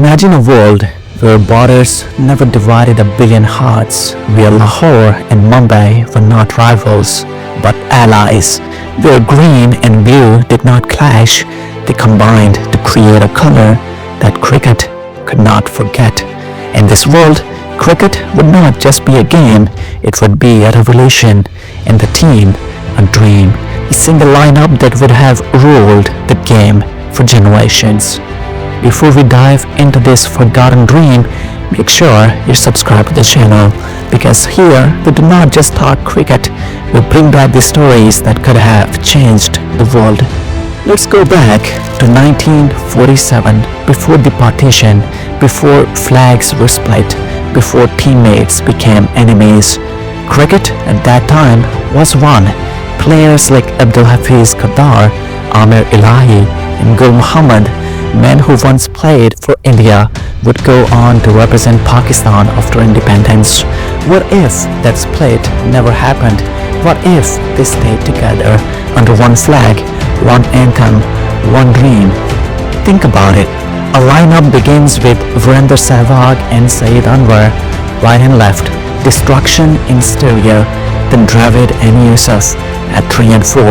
Imagine a world where borders never divided a billion hearts, where Lahore and Mumbai were not rivals but allies, where green and blue did not clash, they combined to create a color that cricket could not forget. In this world, cricket would not just be a game, it would be a revolution, and the team a dream, a single lineup that would have ruled the game for generations. Before we dive into this forgotten dream, make sure you subscribe to the channel, because here we do not just talk cricket, we bring back the stories that could have changed the world. Let's go back to 1947, before the partition, before flags were split, before teammates became enemies. Cricket at that time was one. Players like Abdul Hafiz Qadar, Amir Ilahi and Gul Muhammad, men who once played for India, would go on to represent Pakistan after independence. What if that split never happened? What if they stayed together under one flag, one anthem, one dream? Think about it. A lineup begins with Virender Sehwag and Saeed Anwar, right and left, destruction in stereo, then Dravid and Yusuf at 3 and 4,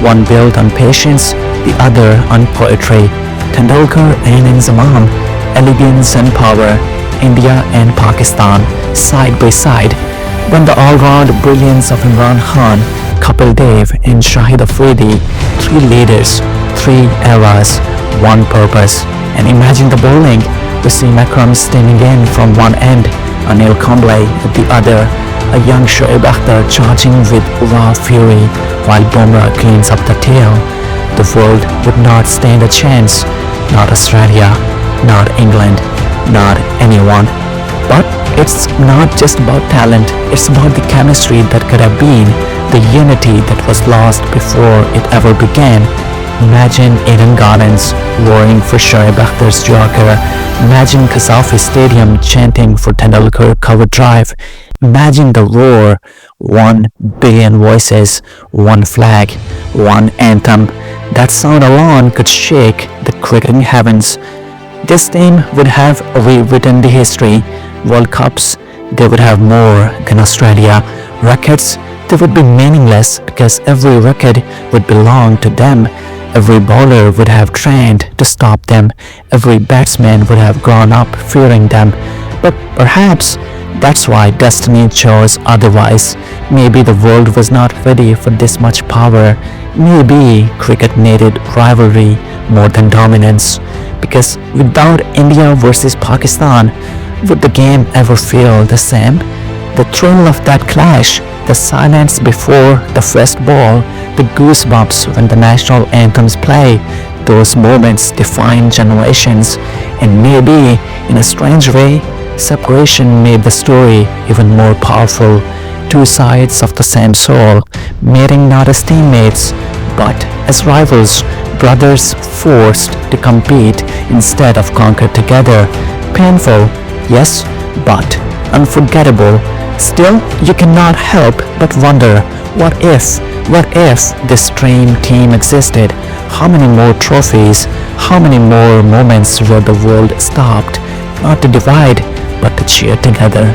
one built on patience, the other on poetry. Tendulkar and Inzamam, elegance and power, India and Pakistan, side by side. When the all-round brilliance of Imran Khan, Kapil Dev and Shahid Afridi, three leaders, three eras, one purpose. And imagine the bowling, Wasim Akram standing in from one end, Anil Kumble at the other, a young Shoaib Akhtar charging with raw fury, while Bumrah cleans up the tail. The world would not stand a chance, not Australia, not England, not anyone. But it's not just about talent, it's about the chemistry that could have been, the unity that was lost before it ever began. Imagine Eden Gardens roaring for Shoaib Akhtar's Yorker. Imagine Qazafi Stadium chanting for Tendulkar cover drive. Imagine the roar, 1 billion voices, one flag, one anthem. That sound alone could shake the cricketing heavens. This team would have rewritten the history. World Cups, they would have more than Australia. Records, they would be meaningless because every record would belong to them. Every bowler would have trained to stop them. Every batsman would have grown up fearing them. But perhaps that's why destiny chose otherwise. Maybe the world was not ready for this much power. Maybe cricket needed rivalry more than dominance. Because without India versus Pakistan, would the game ever feel the same? The thrill of that clash, the silence before the first ball, the goosebumps when the national anthems play, those moments define generations. And maybe, in a strange way, separation made the story even more powerful. Two sides of the same soul, meeting not as teammates, but as rivals, brothers forced to compete instead of conquer together. Painful, yes, but unforgettable. Still, you cannot help but wonder, what if this dream team existed? How many more trophies, how many more moments where the world stopped, not to divide, but to cheer together?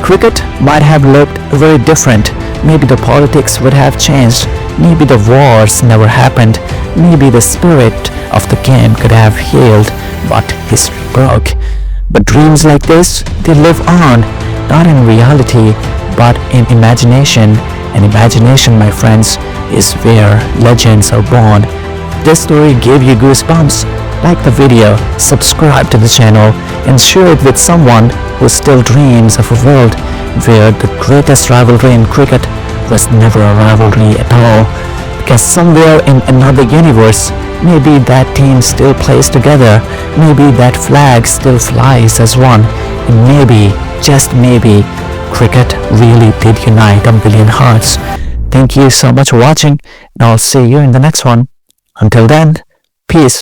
Cricket might have looked very different. Maybe the politics would have changed. Maybe the wars never happened. Maybe the spirit of the game could have healed, but history broke. But dreams like this, they live on, not in reality, but in imagination. And imagination, my friends, is where legends are born. This story gave you goosebumps? Like the video, subscribe to the channel, and share it with someone who still dreams of a world where the greatest rivalry in cricket was never a rivalry at all. Because somewhere in another universe, maybe that team still plays together, maybe that flag still flies as one, and maybe, just maybe, cricket really did unite a billion hearts. Thank you so much for watching, and I'll see you in the next one. Until then, peace.